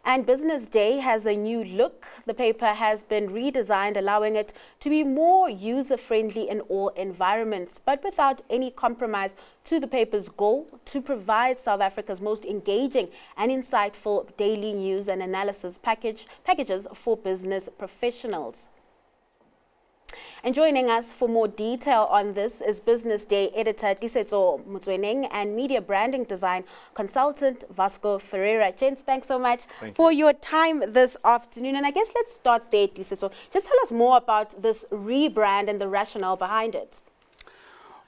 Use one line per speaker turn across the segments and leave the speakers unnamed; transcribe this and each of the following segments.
And Business Day has a new look. The paper has been redesigned, allowing it to be more user-friendly in all environments, but without any compromise to the paper's goal to provide South Africa's most engaging and insightful daily news and analysis packages for business professionals. And joining us for more detail on this is Business Day editor Tiisetso Motsoeneng and media branding design consultant Vasco Ferreira. Gents, thanks so much for your time this afternoon. And I guess let's start there, Tiisetso. Just tell us more about this rebrand and the rationale behind it.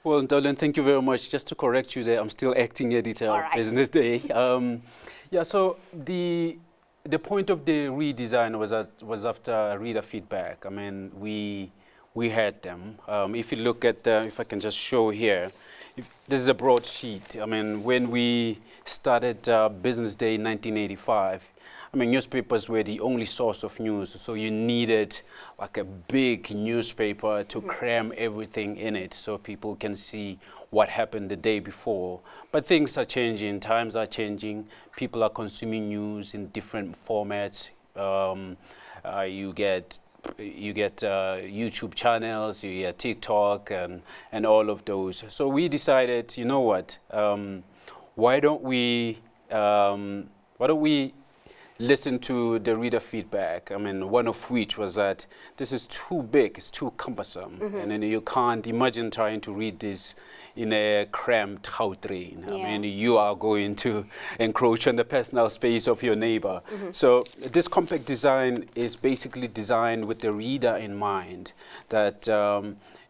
Well, Dolan, thank you very much. Just to correct you there, I'm still acting editor of Business Day. So the point of the redesign was after reader feedback. I mean, we had them. If you look at if I can just show here, this is a broadsheet. I mean, when we started Business Day in 1985, I mean, newspapers were the only source of news, so you needed like a big newspaper to cram everything in it so people can see what happened the day before. But things are changing, times are changing, people are consuming news in different formats. You get YouTube channels, you get TikTok and all of those. So we decided, you know what, why don't we listen to the reader feedback? I mean, one of which was that this is too big, it's too cumbersome, and then you can't imagine trying to read this in a cramped train. I mean, you are going to encroach on the personal space of your neighbor. So this compact design is basically designed with the reader in mind, that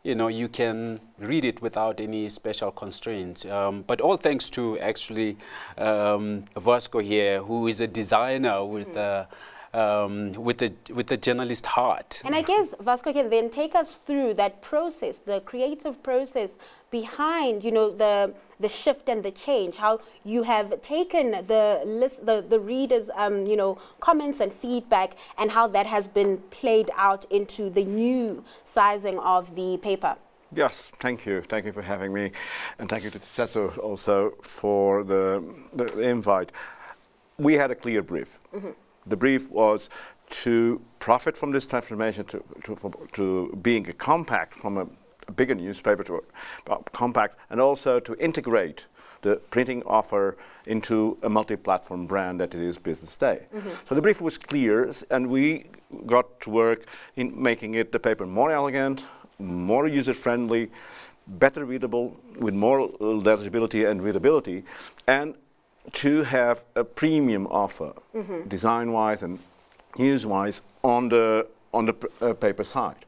you know, you can read it without any special constraints. But all thanks to actually Vasco here, who is a designer with the journalist heart.
And I guess Vasco can then take us through that process, the creative process behind, you know, the shift and the change, how you have taken the readers' you know, comments and feedback, and how that has been played out into the new sizing of the paper.
Yes, thank you. Thank you for having me, and thank you to Tiisetso also for the invite. We had a clear brief. The brief was to profit from this transformation to being a compact, from a bigger newspaper to a compact, and also to integrate the printing offer into a multi-platform brand that it is Business Day. So the brief was clear, and we got to work in making the paper more elegant, more user-friendly, better readable, with more legibility and readability, and to have a premium offer, design-wise and news-wise, on the paper side.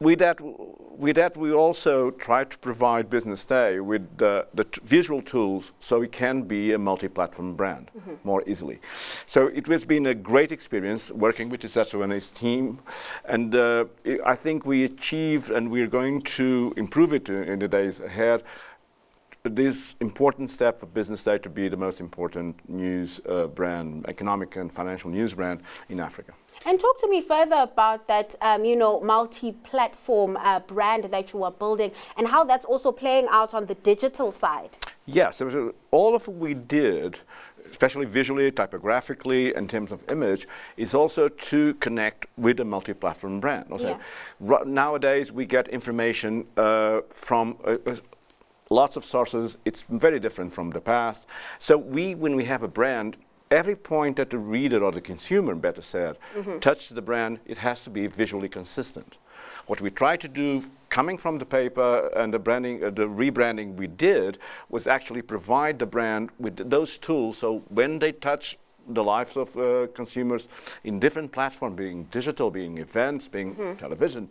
With that, we also try to provide Business Day with the visual tools so it can be a multi-platform brand more easily. So it has been a great experience working with Tiisetso and his team, and I think we achieved, and we're going to improve it in the days ahead, this important step for Business Day to be the most important news brand, economic and financial news brand in Africa.
And talk to me further about that, you know, multi-platform brand that you are building, and how that's also playing out on the digital side. Yes,
so all of what we did, especially visually, typographically, in terms of image, is also to connect with a multi-platform brand. Also, nowadays we get information from lots of sources. It's very different from the past. So when we have a brand, every point that the reader, or the consumer, better said, touches the brand, it has to be visually consistent. What we try to do, coming from the paper and the branding, the rebranding we did, was actually provide the brand with those tools, so when they touch the lives of consumers in different platforms, being digital, being events, being television,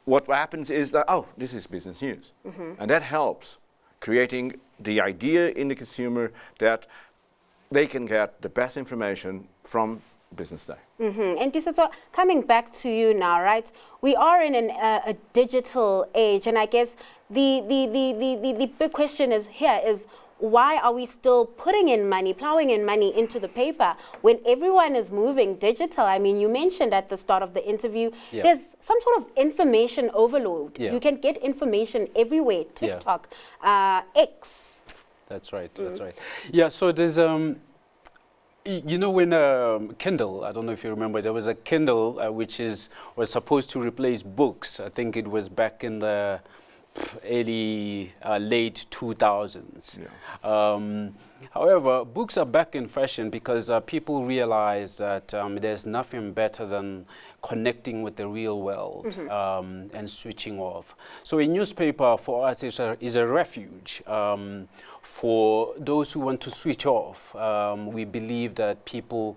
what happens is that, oh, this is business news. And that helps creating the idea in the consumer that they can get the best information from Business Day.
And Tiisetso, coming back to you now, right? We are in a digital age, and I guess the big question is why are we still putting in money, plowing in money into the paper when everyone is moving digital? I mean, you mentioned at the start of the interview, there's some sort of information overload. You can get information everywhere, TikTok, X.
That's right, that's right. Yeah, so there's You know, when Kindle, I don't know if you remember, there was a Kindle was supposed to replace books. I think it was back in the late 2000s.
Yeah.
However, books are back in fashion because people realize that there's nothing better than connecting with the real world and switching off. So a newspaper for us is a refuge for those who want to switch off. We believe that people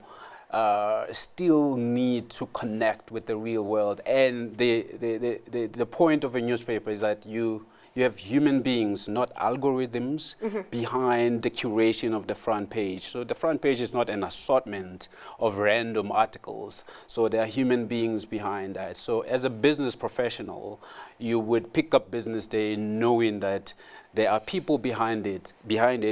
still need to connect with the real world, and the point of a newspaper is that you have human beings, not algorithms, behind the curation of the front page. So the front page is not an assortment of random articles. So there are human beings behind that. So as a business professional, you would pick up Business Day knowing that there are people behind it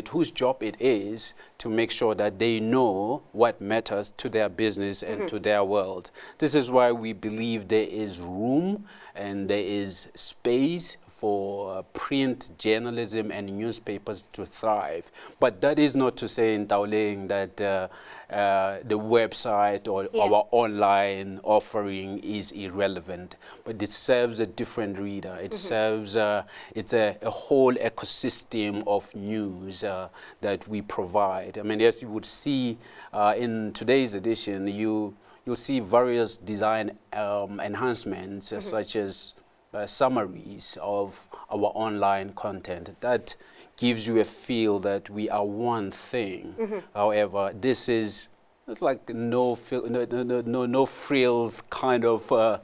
whose job it is to make sure that they know what matters to their business and to their world. This is why we believe there is room and there is space for print journalism and newspapers to thrive. But that is not to say in Tauleng that the website or our online offering is irrelevant, but it serves a different reader. It serves, it's a whole ecosystem of news that we provide. I mean, as you would see in today's edition, you'll see various design enhancements such as summaries of our online content that gives you a feel that we are one thing. However, it's like no frills kind of a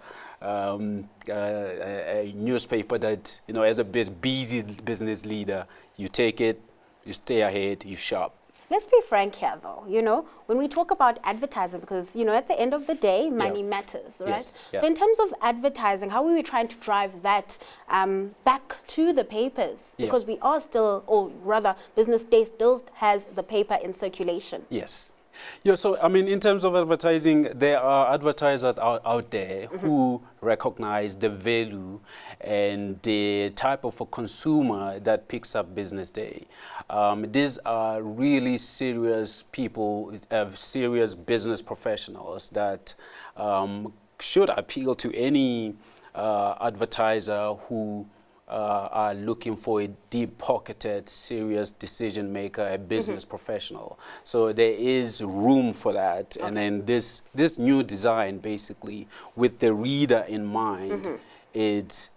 newspaper that, you know, as a busy business leader, you take it, you stay ahead, you shop.
Let's be frank here, though, you know, when we talk about advertising, because, you know, at the end of the day, money matters, right?
Yes. Yeah.
So in terms of advertising, how are we trying to drive that back to the papers? Because we are still, or rather, Business Day still has the paper in circulation.
Yes. Yeah, so I mean, in terms of advertising, there are advertisers out there who recognize the value and the type of a consumer that picks up Business Day. These are really serious people, serious business professionals that should appeal to any advertiser who are looking for a deep-pocketed, serious decision maker, a business professional. So there is room for that. And then this new design, basically, with the reader in mind, it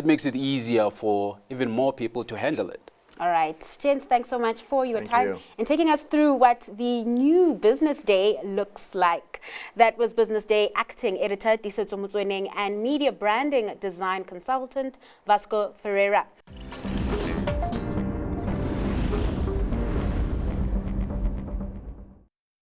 makes it easier for even more people to handle it.
All right. James, thanks so much for your
Thank
time
you.
and taking us through what the new Business Day looks like. That was Business Day acting editor Tiisetso Motsoeneng and media branding design consultant Vasco Ferreira.